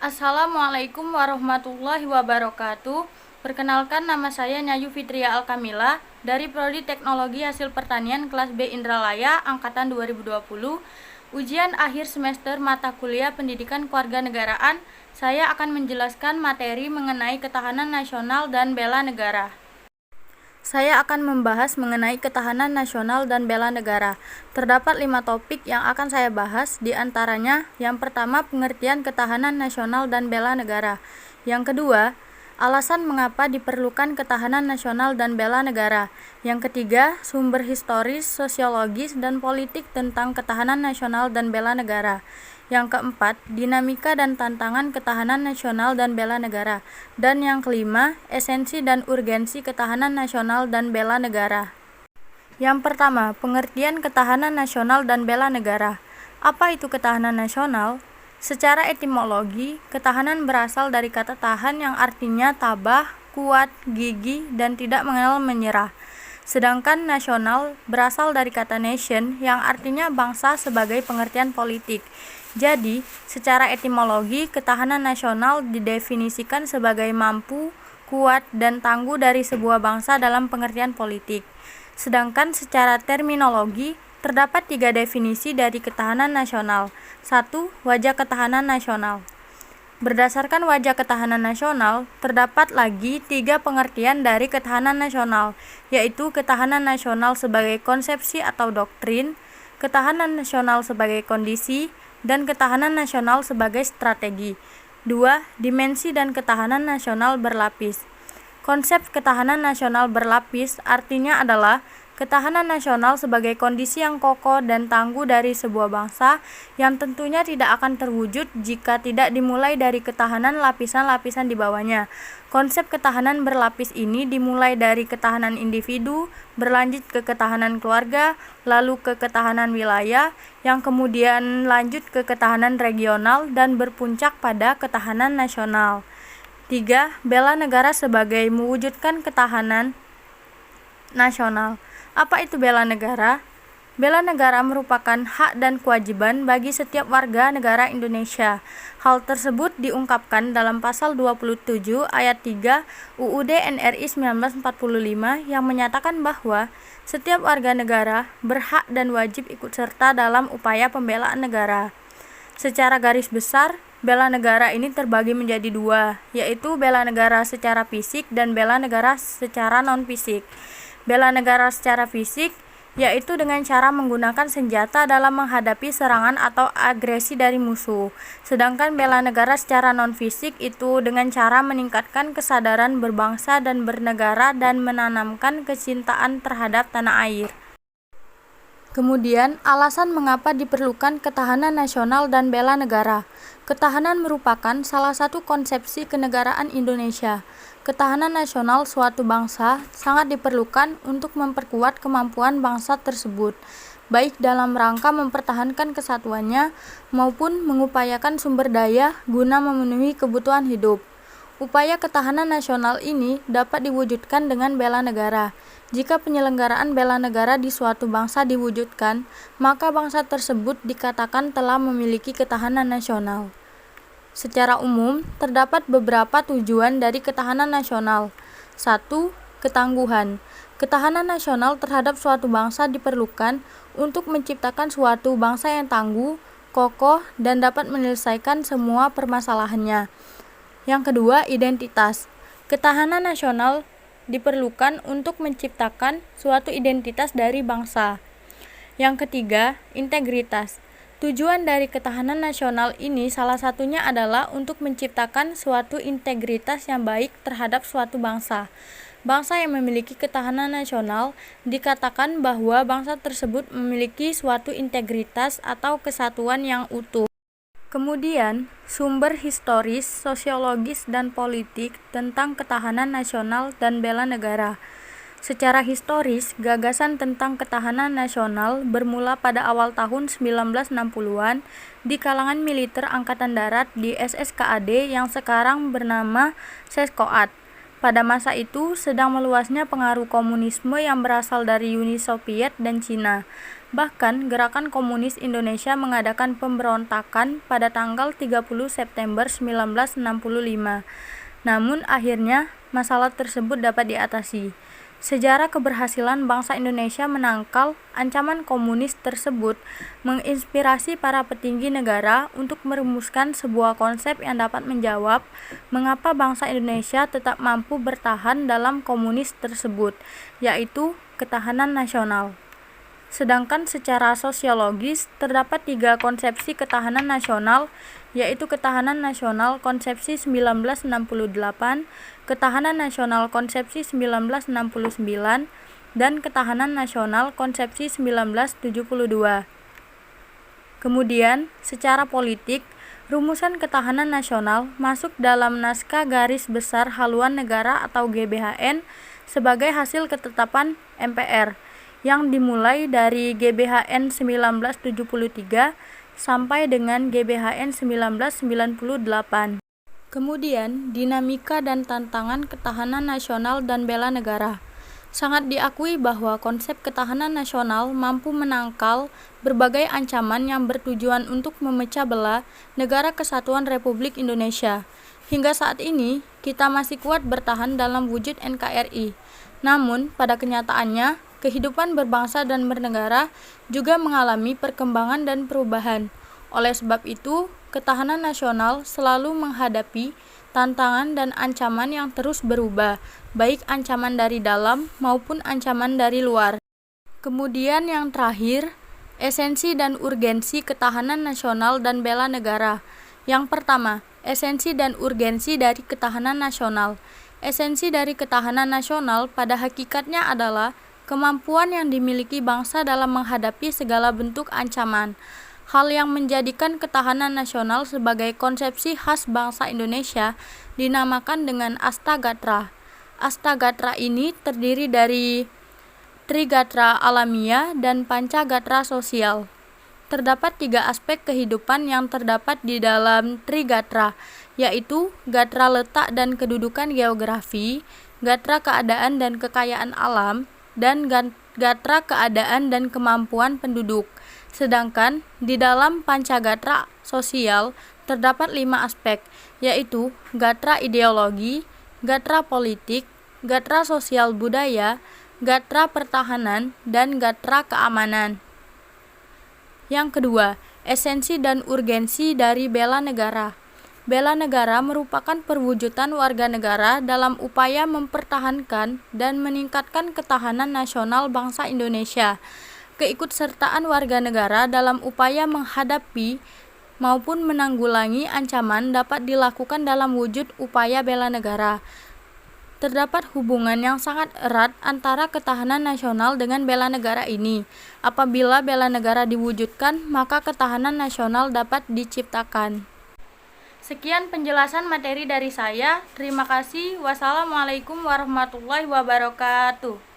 Assalamualaikum warahmatullahi wabarakatuh. Perkenalkan, nama saya Nyayu Fitria Alkamila dari Prodi Teknologi Hasil Pertanian kelas B Indralaya angkatan 2020. Ujian akhir semester mata kuliah Pendidikan Kewarganegaraan. Saya akan menjelaskan materi mengenai ketahanan nasional dan bela negara. Saya akan membahas mengenai ketahanan nasional dan bela negara. Terdapat 5 topik yang akan saya bahas, di antaranya yang pertama pengertian ketahanan nasional dan bela negara. Yang kedua, alasan mengapa diperlukan ketahanan nasional dan bela negara. Yang ketiga, sumber historis, sosiologis, dan politik tentang ketahanan nasional dan bela negara. Yang keempat, dinamika dan tantangan ketahanan nasional dan bela negara. Dan yang kelima, esensi dan urgensi ketahanan nasional dan bela negara. Yang pertama, pengertian ketahanan nasional dan bela negara. Apa itu ketahanan nasional? Secara etimologi, ketahanan berasal dari kata tahan yang artinya tabah, kuat, gigih, dan tidak mengenal menyerah. Sedangkan nasional berasal dari kata nation yang artinya bangsa sebagai pengertian politik. Jadi, secara etimologi, ketahanan nasional didefinisikan sebagai mampu, kuat, dan tangguh dari sebuah bangsa dalam pengertian politik. Sedangkan secara terminologi, terdapat 3 definisi dari ketahanan nasional. 1. Wajah ketahanan nasional. Berdasarkan wajah ketahanan nasional, terdapat lagi 3 pengertian dari ketahanan nasional, yaitu ketahanan nasional sebagai konsepsi atau doktrin, ketahanan nasional sebagai kondisi, dan ketahanan nasional sebagai strategi. 2. Dimensi dan ketahanan nasional berlapis. Konsep ketahanan nasional berlapis artinya adalah ketahanan nasional sebagai kondisi yang kokoh dan tangguh dari sebuah bangsa yang tentunya tidak akan terwujud jika tidak dimulai dari ketahanan lapisan-lapisan di bawahnya. Konsep ketahanan berlapis ini dimulai dari ketahanan individu, berlanjut ke ketahanan keluarga, lalu ke ketahanan wilayah, yang kemudian lanjut ke ketahanan regional dan berpuncak pada ketahanan nasional. 3. Bela negara sebagai mewujudkan ketahanan nasional. Apa itu bela negara? Bela negara merupakan hak dan kewajiban bagi setiap warga negara Indonesia. Hal tersebut diungkapkan dalam pasal 27 ayat 3 UUD NRI 1945 yang menyatakan bahwa setiap warga negara berhak dan wajib ikut serta dalam upaya pembelaan negara. Secara garis besar, bela negara ini terbagi menjadi 2, yaitu bela negara secara fisik dan bela negara secara non-fisik. Bela negara secara fisik yaitu dengan cara menggunakan senjata dalam menghadapi serangan atau agresi dari musuh. Sedangkan bela negara secara non-fisik itu dengan cara meningkatkan kesadaran berbangsa dan bernegara dan menanamkan kecintaan terhadap tanah air. Kemudian, alasan mengapa diperlukan ketahanan nasional dan bela negara. Ketahanan merupakan salah satu konsepsi kenegaraan Indonesia. Ketahanan nasional suatu bangsa sangat diperlukan untuk memperkuat kemampuan bangsa tersebut, baik dalam rangka mempertahankan kesatuannya maupun mengupayakan sumber daya guna memenuhi kebutuhan hidup. Upaya ketahanan nasional ini dapat diwujudkan dengan bela negara. Jika penyelenggaraan bela negara di suatu bangsa diwujudkan, maka bangsa tersebut dikatakan telah memiliki ketahanan nasional. Secara umum, terdapat beberapa tujuan dari ketahanan nasional. 1. Ketangguhan. Ketahanan nasional terhadap suatu bangsa diperlukan untuk menciptakan suatu bangsa yang tangguh, kokoh, dan dapat menyelesaikan semua permasalahannya. Yang kedua, identitas. Ketahanan nasional diperlukan untuk menciptakan suatu identitas dari bangsa. Yang ketiga, integritas. Tujuan dari ketahanan nasional ini salah satunya adalah untuk menciptakan suatu integritas yang baik terhadap suatu bangsa. Bangsa yang memiliki ketahanan nasional dikatakan bahwa bangsa tersebut memiliki suatu integritas atau kesatuan yang utuh. Kemudian, sumber historis, sosiologis, dan politik tentang ketahanan nasional dan bela negara. Secara historis, gagasan tentang ketahanan nasional bermula pada awal tahun 1960-an di kalangan militer Angkatan Darat di SSKAD yang sekarang bernama Seskoad. pada masa itu sedang meluasnya pengaruh komunisme yang berasal dari Uni Soviet dan Cina. Bahkan, Gerakan Komunis Indonesia mengadakan pemberontakan pada tanggal 30 September 1965. Namun, akhirnya masalah tersebut dapat diatasi. Sejarah keberhasilan bangsa Indonesia menangkal ancaman komunis tersebut menginspirasi para petinggi negara untuk merumuskan sebuah konsep yang dapat menjawab mengapa bangsa Indonesia tetap mampu bertahan dalam komunis tersebut, yaitu ketahanan nasional. Sedangkan secara sosiologis, terdapat 3 konsepsi ketahanan nasional, yaitu ketahanan nasional konsepsi 1968, ketahanan nasional konsepsi 1969, dan ketahanan nasional konsepsi 1972. Kemudian, secara politik, rumusan ketahanan nasional masuk dalam naskah garis besar haluan negara atau GBHN sebagai hasil ketetapan MPR, yang dimulai dari GBHN 1973 sampai dengan GBHN 1998. Kemudian, dinamika dan tantangan ketahanan nasional dan bela negara. Sangat diakui bahwa konsep ketahanan nasional mampu menangkal berbagai ancaman yang bertujuan untuk memecah belah Negara Kesatuan Republik Indonesia. Hingga saat ini, kita masih kuat bertahan dalam wujud NKRI. Namun, pada kenyataannya, kehidupan berbangsa dan bernegara juga mengalami perkembangan dan perubahan. Oleh sebab itu, ketahanan nasional selalu menghadapi tantangan dan ancaman yang terus berubah, baik ancaman dari dalam maupun ancaman dari luar. Kemudian yang terakhir, esensi dan urgensi ketahanan nasional dan bela negara. Yang pertama, esensi dan urgensi dari ketahanan nasional. Esensi dari ketahanan nasional pada hakikatnya adalah kemampuan yang dimiliki bangsa dalam menghadapi segala bentuk ancaman. Hal yang menjadikan ketahanan nasional sebagai konsepsi khas bangsa Indonesia dinamakan dengan Astagatra. Astagatra ini terdiri dari Trigatra alamiah dan Pancagatra sosial. Terdapat 3 aspek kehidupan yang terdapat di dalam Trigatra, yaitu gatra letak dan kedudukan geografi, gatra keadaan dan kekayaan alam, dan gatra keadaan dan kemampuan penduduk. Sedangkan di dalam Pancagatra sosial terdapat 5 aspek, yaitu gatra ideologi, gatra politik, gatra sosial budaya, gatra pertahanan, dan gatra keamanan. Yang kedua, esensi dan urgensi dari bela negara. Bela negara merupakan perwujudan warga negara dalam upaya mempertahankan dan meningkatkan ketahanan nasional bangsa Indonesia. Keikutsertaan warga negara dalam upaya menghadapi maupun menanggulangi ancaman dapat dilakukan dalam wujud upaya bela negara. Terdapat hubungan yang sangat erat antara ketahanan nasional dengan bela negara ini. Apabila bela negara diwujudkan, maka ketahanan nasional dapat diciptakan. Sekian penjelasan materi dari saya. Terima kasih. Wassalamualaikum warahmatullahi wabarakatuh.